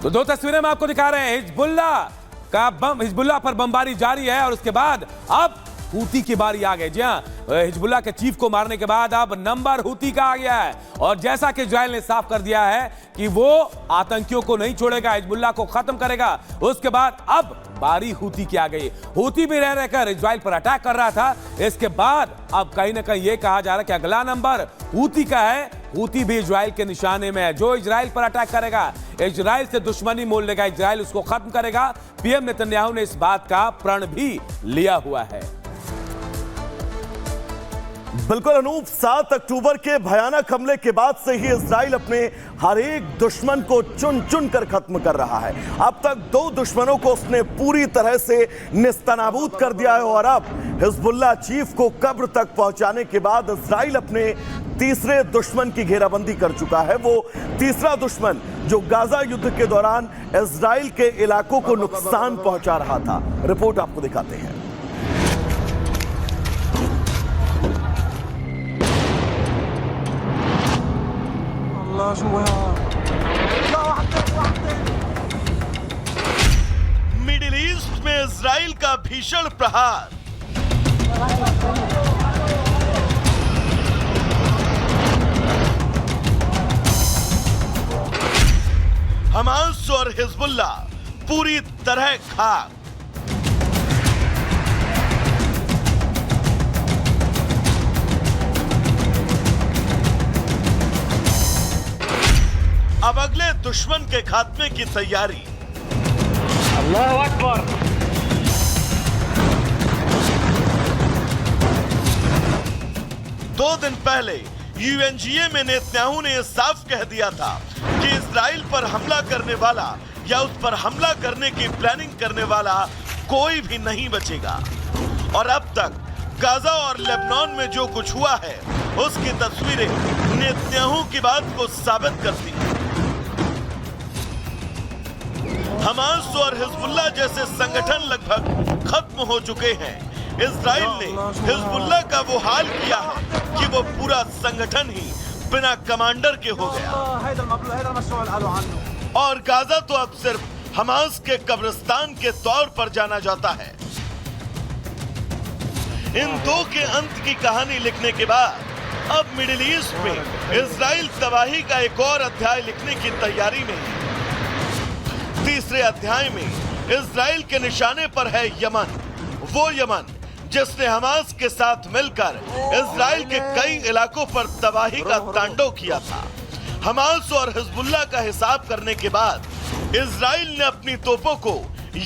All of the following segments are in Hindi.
तो दो तस्वीरें मैं आपको दिखा रहे हैं। हिजबुल्लाह पर बमबारी जारी है और उसके बाद अब हूती की बारी आ गई। जी हां, हिजबुल्लाह के चीफ को मारने के बाद अब नंबर हूती का आ गया है और जैसा कि इजराइल ने साफ कर दिया है कि वो आतंकियों को नहीं छोड़ेगा, हिजबुल्लाह को खत्म करेगा। उसके बाद अब बारी हूती की आ गई। हूती भी रह रहकर इजराइल पर अटैक कर रहा था। इसके बाद अब कहीं ना कहीं यह कहा जा रहा है कि अगला नंबर हूती का है। हूती भी इजराइल के निशाने में है। जो इजराइल पर अटैक करेगा, इजराइल से दुश्मनी मोल लेगा, इजराइल उसको खत्म करेगा। पीएम नेतन्याहू ने इस बात का प्रण भी लिया हुआ है। बिल्कुल अनूप, 7 अक्टूबर के भयानक हमले के बाद से ही इजराइल अपने हर एक दुश्मन को चुन चुन कर खत्म कर रहा है। अब तक 2 दुश्मनों को उसने पूरी तरह से निस्तनाबूद कर दिया है और अब हिजबुल्लाह चीफ को कब्र तक पहुंचाने के बाद इजराइल अपने तीसरे दुश्मन की घेराबंदी कर चुका है। वो तीसरा दुश्मन जो गाजा युद्ध के दौरान इजराइल के इलाकों को नुकसान पहुंचा रहा था। रिपोर्ट आपको दिखाते हैं। मिडिल ईस्ट में इजराइल का भीषण प्रहार। हमास और हिजबुल्लाह पूरी तरह खाक। अब अगले दुश्मन के खात्मे की तैयारी। अल्लाहु अकबर। दो दिन पहले यूएनजीए में नेतन्याहू ने यह साफ कह दिया था कि इजराइल पर हमला करने वाला या उस पर हमला करने की प्लानिंग करने वाला कोई भी नहीं बचेगा। और अब तक गाजा और लेबनान में जो कुछ हुआ है उसकी तस्वीरें नेतन्याहू की बात को साबित करती हैं। हमास और हिजबुल्लाह जैसे संगठन लगभग खत्म हो चुके हैं। इजराइल ने हिजबुल्लाह का वो हाल किया है कि वो पूरा संगठन ही बिना कमांडर के हो गया और गाजा तो अब सिर्फ हमास के कब्रिस्तान के तौर पर जाना जाता है। इन दो के अंत की कहानी लिखने के बाद अब मिडिल ईस्ट में इजराइल तबाही का एक और अध्याय लिखने की तैयारी में है। तीसरे अध्याय में इजराइल के निशाने पर है यमन, वो यमन जिसने हमास के साथ मिलकर इजराइल के कई इलाकों पर तबाही का तांडव किया था। हमास और हिजबुल्लाह का हिसाब करने के बाद इजराइल ने अपनी तोपों को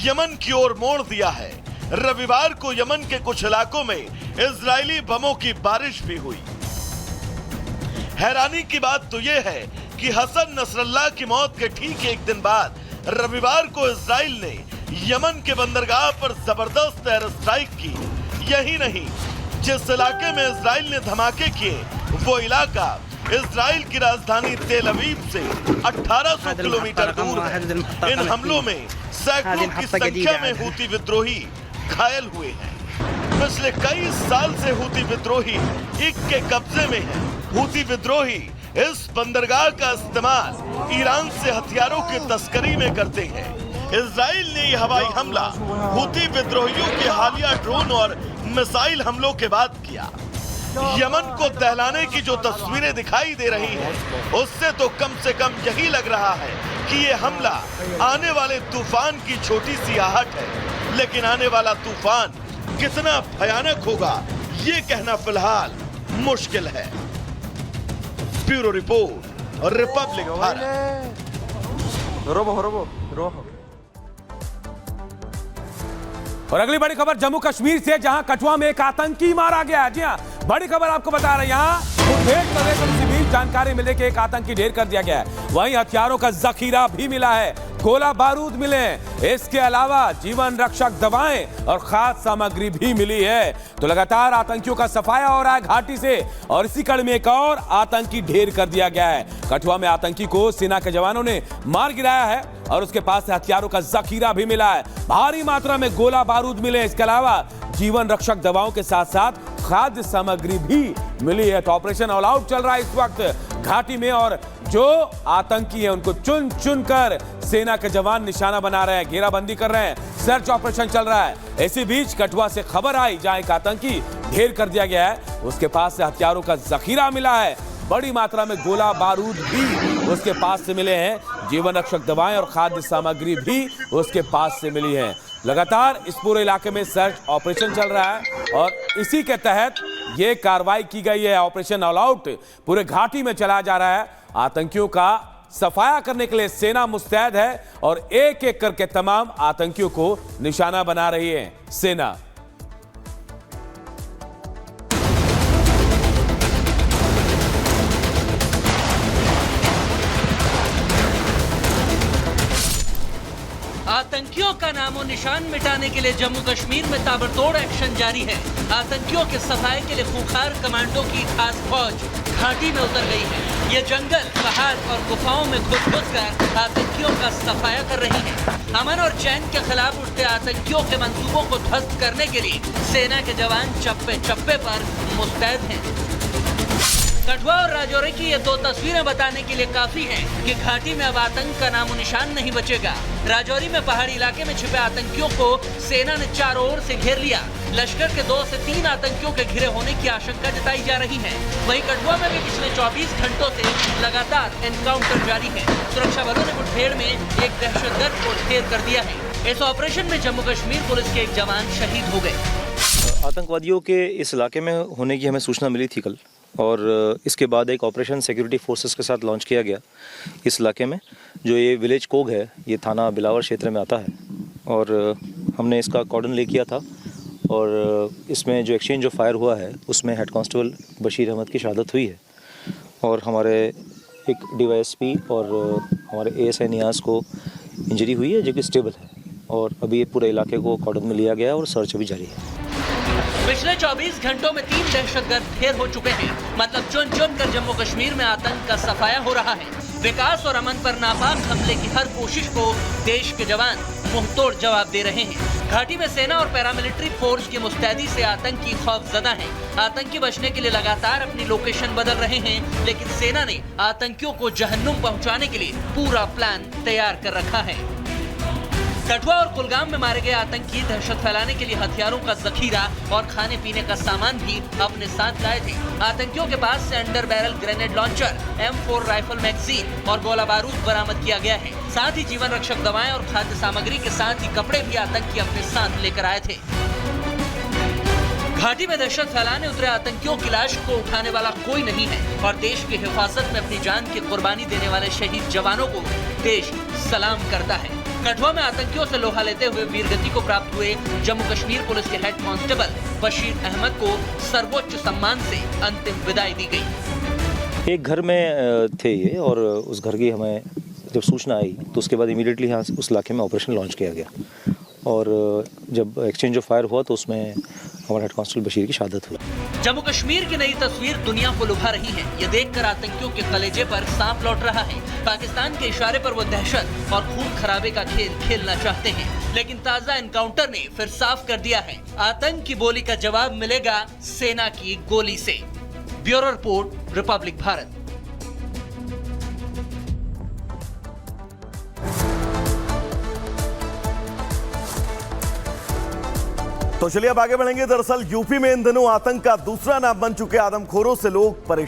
यमन की ओर मोड़ दिया है। रविवार को यमन के कुछ इलाकों में इजरायली बमों की बारिश भी हुई। हैरानी की बात तो यह है कि हसन नसरल्लाह की मौत के ठीक एक दिन बाद रविवार को इजराइल ने यमन के बंदरगाह पर जबरदस्त एयर स्ट्राइक की। यही नहीं, जिस इलाके में इजराइल ने धमाके किए वो इलाका इजराइल की राजधानी तेल अवीव से 1800 किलोमीटर दूर है। इन हमलों में सैकड़ों की संख्या में हूती विद्रोही घायल हुए हैं। पिछले कई साल से हूती विद्रोही के कब्जे में हैं। हूती विद्रोही इस बंदरगाह का इस्तेमाल ईरान से हथियारों की तस्करी में करते हैं। इजराइल ने यह हवाई हमला हूती विद्रोहियों के हालिया ड्रोन और मिसाइल हमलों के बाद किया। यमन को दहलाने की जो तस्वीरें दिखाई दे रही हैं, उससे तो कम से कम यही लग रहा है कि ये हमला आने वाले तूफान की छोटी सी आहट है। लेकिन आने वाला तूफान कितना भयानक होगा ये कहना फिलहाल मुश्किल है। ब्यूरो रिपोर्ट और रिपब्लिक भारत। और अगली बड़ी खबर जम्मू कश्मीर से, जहां कठुआ में एक आतंकी मारा गया। जी हां, बड़ी खबर आपको बता रहे हैं। यहां मुठभेड़ करने के बीच जानकारी मिले कि एक आतंकी ढेर कर दिया गया है। वहीं हथियारों का जखीरा भी मिला है, गोला बारूद मिले हैं। इसके अलावा जीवन रक्षक दवाएं और खाद्य सामग्री भी मिली है। तो लगातार आतंकियों का सफाया हो रहा है घाटी से और इसी कड़ी में एक और आतंकी ढेर कर दिया गया है। कठुआ में आतंकी को सेना के जवानों ने मार गिराया है और उसके पास से हथियारों का जखीरा भी मिला है। भारी मात्रा में गोला बारूद मिले। इसके अलावा जीवन रक्षक दवाओं के साथ साथ खाद्य सामग्री भी मिली है। तो ऑपरेशन ऑल आउट चल रहा है इस वक्त घाटी में और जो आतंकी हैं उनको चुन चुन कर सेना के जवान निशाना बना रहे हैं, घेराबंदी कर रहे हैं, सर्च ऑपरेशन चल रहा है। इसी बीच कठुआ से खबर आई जहां एक आतंकी ढेर कर दिया गया है, उसके पास से हथियारों का जखीरा मिला है, बड़ी मात्रा में गोला बारूद भी उसके पास से मिले हैं, जीवन रक्षक दवाएं और खाद्य सामग्री भी उसके पास से मिली है। लगातार इस पूरे इलाके में सर्च ऑपरेशन चल रहा है और इसी के तहत ये कार्रवाई की गई है। ऑपरेशन ऑल आउट पूरे घाटी में चला जा रहा है। आतंकियों का सफाया करने के लिए सेना मुस्तैद है और एक एक करके तमाम आतंकियों को निशाना बना रही है सेना। आतंकियों का नामो निशान मिटाने के लिए जम्मू कश्मीर में ताबड़तोड़ एक्शन जारी है। आतंकियों के सफाई के लिए खूंखार कमांडो की खास फौज घाटी में उतर गई है। ये जंगल, पहाड़ और गुफाओं में घुस-घुस आतंकियों का सफाया कर रही है। अमन और चैन के खिलाफ उठते आतंकियों के मंसूबों को ध्वस्त करने के लिए सेना के जवान चप्पे चप्पे पर मुस्तैद हैं। कठुआ और राजौरी की ये दो तस्वीरें बताने के लिए काफी हैं कि घाटी में अब आतंक का नामो निशान नहीं बचेगा। राजौरी में पहाड़ी इलाके में छिपे आतंकियों को सेना ने चारों ओर से घेर लिया। लश्कर के 2 से 3 आतंकियों के घिरे होने की आशंका जताई जा रही है। वहीं कठुआ में भी पिछले 24 घंटों से लगातार एनकाउंटर जारी है। सुरक्षा बलों ने मुठभेड़ में एक दहशतगर्द को ढेर कर दिया है। इस ऑपरेशन में जम्मू कश्मीर पुलिस के एक जवान शहीद हो गए। आतंकवादियों के इस इलाके में होने की हमें सूचना मिली थी कल, और इसके बाद एक ऑपरेशन सिक्योरिटी फोर्सेस के साथ लॉन्च किया गया इस इलाके में। जो ये विलेज कोग है, ये थाना बिलावर क्षेत्र में आता है, और हमने इसका कॉर्डन ले किया था। और इसमें जो एक्सचेंज ऑफ फायर हुआ है उसमें हेड कांस्टेबल बशीर अहमद की शहादत हुई है, और हमारे एक डीवाईएसपी और हमारे एएसआई नियाज को इंजरी हुई है, जो कि स्टेबल है। और अभी ये पूरे इलाके को कॉर्डन में लिया गया और सर्च अभी जारी है। पिछले 24 घंटों में 3 दहशतगर्द ढेर हो चुके हैं। मतलब चुन चुन कर जम्मू कश्मीर में आतंक का सफाया हो रहा है। विकास और अमन पर नापाक हमले की हर कोशिश को देश के जवान मुंहतोड़ जवाब दे रहे हैं। घाटी में सेना और पैरामिलिट्री फोर्स की मुस्तैदी से आतंकी खौफजदा हैं। आतंकी बचने के लिए लगातार अपनी लोकेशन बदल रहे हैं, लेकिन सेना ने आतंकियों को जहन्नुम पहुंचाने के लिए पूरा प्लान तैयार कर रखा है। कठुआ और कुलगाम में मारे गए आतंकी दहशत फैलाने के लिए हथियारों का जखीरा और खाने पीने का सामान भी अपने साथ लाए थे। आतंकियों के पास से under barrel grenade launcher, M4 rifle magazine और गोला बारूद बरामद किया गया है। साथ ही जीवन रक्षक दवाएं और खाद्य सामग्री के साथ ही कपड़े भी आतंकी अपने साथ लेकर आए थे। घाटी में दहशत फैलाने उतरे आतंकियों की लाश को उठाने वाला कोई नहीं है, और देश की हिफाजत में अपनी जान की कुर्बानी देने वाले शहीद जवानों को देश सलाम करता है। कठुआ में आतंकियों से लोहा लेते हुए वीरगति को प्राप्त हुए जम्मू कश्मीर पुलिस के हेड कांस्टेबल बशीर अहमद को सर्वोच्च सम्मान से अंतिम विदाई दी गई। एक घर में थे ये, और उस घर की हमें जब सूचना आई तो उसके बाद इमीडिएटली यहाँ उस इलाके में ऑपरेशन लॉन्च किया गया। और जब एक्सचेंज ऑफ फायर हुआ तो उसमें हमारे हेड कांस्टेबल बशीर की शहादत हुई। जम्मू कश्मीर की नई तस्वीर दुनिया को लुभा रही है। ये देखकर आतंकियों के कलेजे पर सांप लौट रहा है। पाकिस्तान के इशारे पर वो दहशत और खून खराबे का खेल खेलना चाहते हैं, लेकिन ताजा एनकाउंटर ने फिर साफ कर दिया है, आतंक की बोली का जवाब मिलेगा सेना की गोली से। Bureau report, Republic Bharat. तो चलिए अब आगे बढ़ेंगे। दरअसल यूपी में इन दिनों आतंक का दूसरा नाम बन चुके आदमखोरों से लोग परेशान